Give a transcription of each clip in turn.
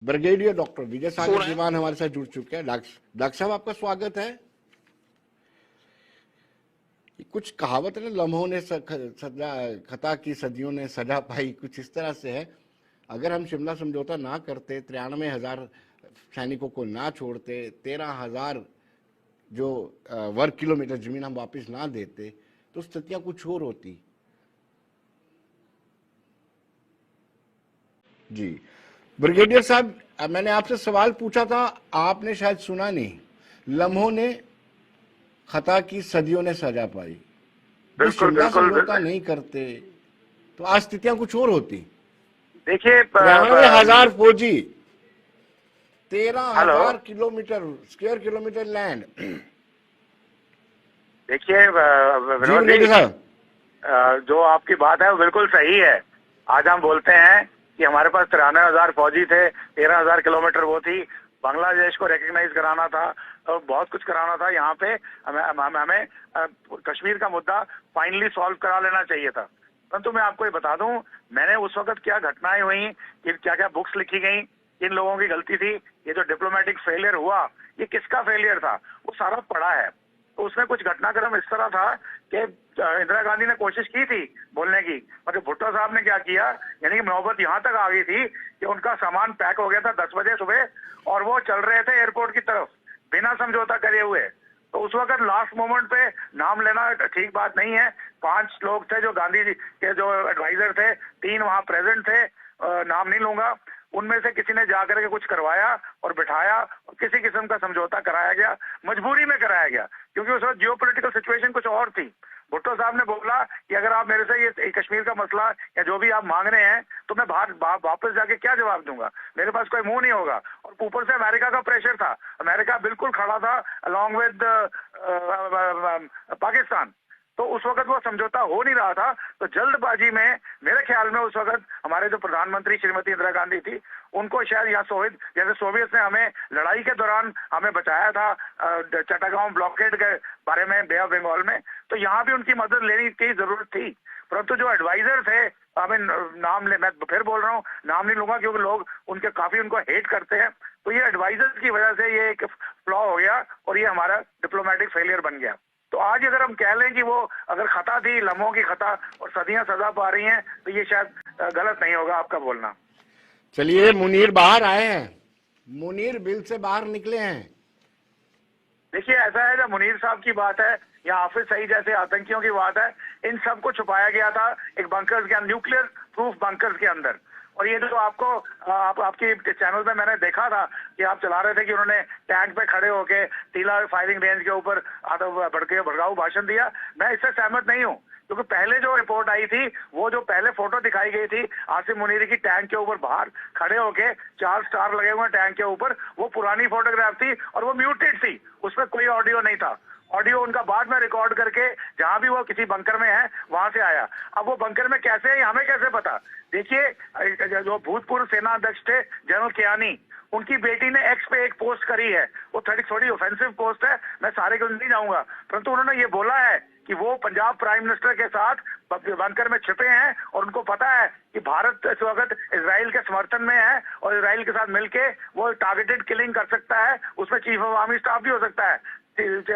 Brigadier doctor विजय सागर सुना है। दीवान हमारे साथ जुड़ चुके हैं। डॉक्टर साहब, आपका स्वागत है। कुछ कहावत है ना, लम्हों ने खता की सदियों ने सजा पाई, कुछ इस तरह से है। अगर हम शिमला समझौता ना करते, 93,000 सैनिकों को ना छोड़ते, 13,000 जो वर्ग किलोमीटर जमीन हम वापस ना देते, तो स्थितियां कुछ और होती। जी ब्रिगेडियर साहब, मैंने आपसे सवाल पूछा था, आपने शायद सुना नहीं। लम्हों ने खता की सदियों ने सजा पाई। जो बिल्कुल शिमला बिल्कुल समझौता नहीं करते तो आज स्थितियां कुछ और होती। देखिए 93,000 फौजी, तेरह हेलो। हजार किलोमीटर स्क्वायर किलोमीटर लैंड। देखिए जी विनोद जी, ब्रिगेडियर साहब। जो आपकी बात है वो बिल्कुल सही है। आज हम बोलते हैं कि हमारे पास 93,000 फौजी थे, 13,000 किलोमीटर वो थी। बांग्लादेश को रिकग्नाइज कराना था और बहुत कुछ कराना था। यहाँ पे हमें कश्मीर का मुद्दा फाइनली सॉल्व करा लेना चाहिए था। परंतु मैं आपको ये बता दूं, मैंने उस वक्त क्या घटनाएं हुई, कि क्या क्या बुक्स लिखी गई, किन लोगों की गलती थी, ये जो डिप्लोमेटिक फेलियर हुआ, ये किसका फेलियर था, वो सारा पढ़ा है। तो उसमें कुछ घटनाक्रम इस तरह था कि इंदिरा गांधी ने कोशिश की थी बोलने की, मगर भुट्टो साहब ने क्या किया, यानी कि नौबत यहां तक आ गई थी कि उनका सामान पैक हो गया था 10 बजे सुबह और वो चल रहे थे एयरपोर्ट की तरफ बिना समझौता करे हुए। तो उस वक्त लास्ट मोमेंट पे नाम लेना ठीक बात नहीं है। 5 लोग थे जो गांधी जी के जो एडवाइजर थे, 3 वहां प्रेजेंट थे, नाम नहीं लूंगा। उनमें से किसी ने जाकर के कुछ करवाया और बिठाया और किसी किस्म का समझौता कराया गया, मजबूरी में कराया गया, क्योंकि उस वक्त जियोपॉलिटिकल सिचुएशन कुछ और थी। भुट्टो साहब ने बोला कि अगर आप मेरे से ये कश्मीर का मसला या जो भी आप मांग रहे हैं तो मैं वापस जाके क्या जवाब दूंगा, मेरे पास कोई मुंह नहीं होगा। और ऊपर से अमेरिका का प्रेशर था, अमेरिका बिल्कुल खड़ा था अलॉन्ग विद पाकिस्तान। तो उस वक्त वो समझौता हो नहीं रहा था। तो जल्दबाजी में मेरे ख्याल में उस वक्त हमारे जो प्रधानमंत्री श्रीमती इंदिरा गांधी थी, उनको शायद या सोवियत, जैसे सोवियत ने हमें लड़ाई के दौरान हमें बचाया था चट्टागांव ब्लॉकेड के बारे में, बे ऑफ बंगाल में, तो यहाँ भी उनकी मदद लेने की जरूरत थी। परंतु जो एडवाइजर थे, हमें नाम ले, मैं फिर बोल रहा हूँ, नाम नहीं लूंगा क्योंकि लोग उनके काफी उनको हेट करते हैं। तो ये एडवाइजर की वजह से ये एक फ्लॉ हो गया और ये हमारा डिप्लोमेटिक फेलियर बन गया। तो आज अगर हम कह लें कि वो अगर खता थी, लम्हों की खता और सदियां सजा पा रही हैं, तो ये शायद गलत नहीं होगा आपका बोलना। चलिए, मुनीर बाहर आए हैं, मुनीर बिल से बाहर निकले हैं। देखिए ऐसा है, जब मुनीर साहब की बात है या हाफिज सईद जैसे आतंकियों की बात है, इन सबको छुपाया गया था एक बंकर्स के, न्यूक्लियर प्रूफ बंकर्स के अंदर। और ये जो आपको आपकी चैनल पे मैंने देखा था कि आप चला रहे थे कि उन्होंने टैंक पे खड़े होके टीला फायरिंग रेंज के ऊपर भड़काऊ भाषण दिया, मैं इससे सहमत नहीं हूँ। क्योंकि पहले जो रिपोर्ट आई थी, वो जो पहले फोटो दिखाई गई थी आसिम मुनीरी की टैंक के ऊपर बाहर खड़े होके, 4 स्टार लगे हुए टैंक के ऊपर, वो पुरानी फोटोग्राफ थी और वो म्यूटेड थी, उसमें कोई ऑडियो नहीं था। ऑडियो उनका बाद में रिकॉर्ड करके जहां भी वो किसी बंकर में है वहां से आया। अब वो बंकर में कैसे है हमें कैसे पता। देखिए जो भूतपूर्व सेना अध्यक्ष थे जनरल कियानी, उनकी बेटी ने एक्स पे एक पोस्ट करी है, वो थोड़ी ऑफेंसिव पोस्ट है, मैं सारे को नहीं जाऊंगा, परंतु उन्होंने ये बोला है कि वो पंजाब प्राइम मिनिस्टर के साथ बंकर में छिपे हैं और उनको पता है कि भारत इस वक्त इजराइल के समर्थन में है और इजराइल के साथ मिलके वो टारगेटेड किलिंग कर सकता है, उसमें चीफ ऑफ आर्मी स्टाफ भी हो सकता है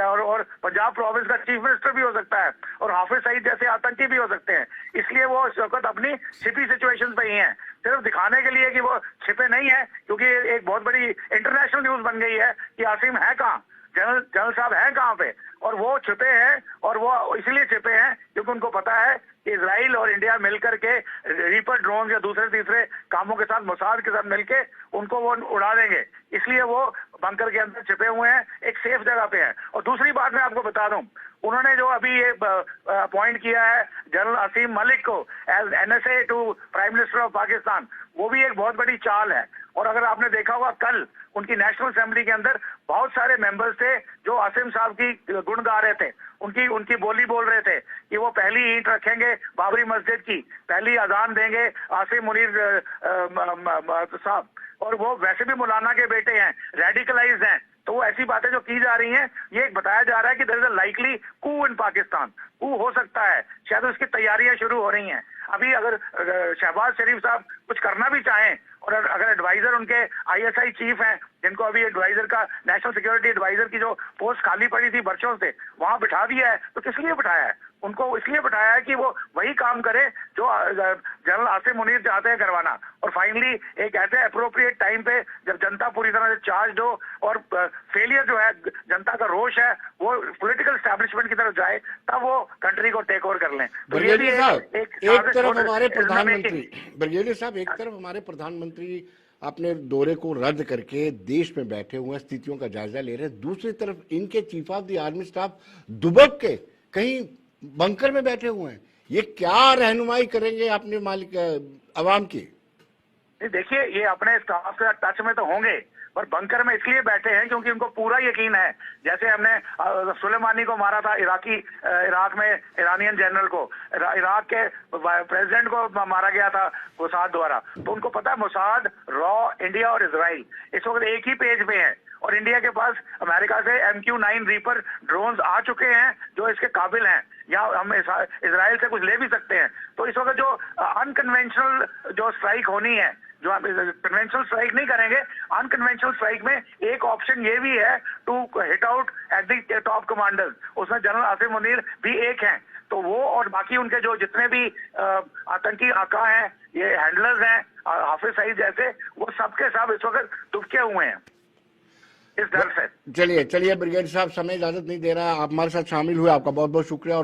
और पंजाब प्रोविंस का चीफ मिनिस्टर भी हो सकता है और हाफिज सईद जैसे आतंकी भी हो सकते हैं। इसलिए वो इस वक्त अपनी छिपी सिचुएशन पे ही हैं, सिर्फ दिखाने के लिए कि वो छिपे नहीं है, क्योंकि एक बहुत बड़ी इंटरनेशनल न्यूज बन गई है कि आसिम है कहाँ, जनरल साहब हैं कहाँ पे, और वो छिपे हैं। और वो इसलिए छिपे हैं क्योंकि उनको पता है कि इजराइल और इंडिया मिलकर के रीपर ड्रोन या दूसरे तीसरे कामों के साथ, मोसाद के साथ मिलके उनको वो उड़ा देंगे, इसलिए वो बंकर के अंदर छिपे हुए हैं, एक सेफ जगह पे हैं। और दूसरी बात मैं आपको बता दूं, उन्होंने जो अभी ये अपॉइंट किया है जनरल असीम मलिक को as NSA to prime minister of Pakistan, वो भी एक बहुत बड़ी चाल है। और अगर आपने देखा होगा, कल उनकी नेशनल असेंबली के अंदर बहुत सारे मेंबर्स थे जो आसिम साहब की गुण गा रहे थे, उनकी बोली बोल रहे थे कि वो पहली ईंट रखेंगे बाबरी मस्जिद की, पहली अजान देंगे आसिम मुनीर साहब, और वो वैसे भी मौलाना के बेटे हैं, रेडिकलाइज्ड हैं। तो वो ऐसी बातें जो की जा रही हैं, ये एक बताया जा रहा है कि देयर इज अ लाइकली कू इन पाकिस्तान, कू हो सकता है, शायद उसकी तैयारियां शुरू हो रही हैं। अभी अगर शहबाज शरीफ साहब कुछ करना भी चाहें और अगर एडवाइजर उनके आईएसआई चीफ हैं, जिनको अभी एडवाइजर का, नेशनल सिक्योरिटी एडवाइजर की जो पोस्ट खाली पड़ी थी वर्षों से, वहां बिठा दिया है, तो किस लिए बिठाया है? उनको इसलिए बिठाया है कि वो वही काम करे जो जनरल आसिम मुनीर चाहते हैं करवाना। और फाइनली एक ऐसे अप्रोप्रिएट टाइम पे जब जनता पूरी तरह से चार्ज हो और फेलियर जो है, जनता का रोष है, वो पॉलिटिकल एस्टैब्लिशमेंट की तरफ जाए, तब वो कंट्री को टेक ओवर कर लें। तो ये भी ब्रिगेडियर साहब, एक तरफ हमारे प्रधानमंत्री अपने दौरे को रद्द करके देश में बैठे हुए स्थितियों का जायजा ले रहे हैं, दूसरी तरफ इनके chief of the army staff दुबक के कहीं बंकर में बैठे हुए हैं। ये क्या रहनुमाई करेंगे अपने मालिक अवाम की? देखिए, ये अपने स्टाफ के टच में तो होंगे, पर बंकर में इसलिए बैठे हैं क्योंकि उनको पूरा यकीन है, जैसे हमने सुलेमानी को मारा था इराक में, ईरानियन जनरल को, इराक के प्रेसिडेंट को मारा गया था मोसाद द्वारा, तो उनको पता है मोसाद, रॉ, इंडिया और इजराइल इस वक्त एक ही पेज पे है। और इंडिया के पास अमेरिका से MQ-9 रीपर ड्रोन्स आ चुके हैं जो इसके काबिल हैं, या हम इजराइल से कुछ ले भी सकते हैं। तो इस वक्त जो अनकन्वेंशनल जो स्ट्राइक होनी है, जो आप कन्वेंशनल स्ट्राइक नहीं करेंगे, अनकन्वेंशनल स्ट्राइक में एक ऑप्शन ये भी है to hit out at the top commanders, उसमें जनरल आसिम मुनीर भी एक हैं। तो वो और बाकी उनके जो जितने भी आतंकी आका हैं, ये हैंडलर्स हैं, हाफिज सईद जैसे, वो सबके सब इस वक्त दुबके हुए हैं इस डर से। चलिए ब्रिगेडियर साहब, समय इजाजत नहीं दे रहा, आप हमारे साथ शामिल हुए, आपका बहुत बहुत शुक्रिया।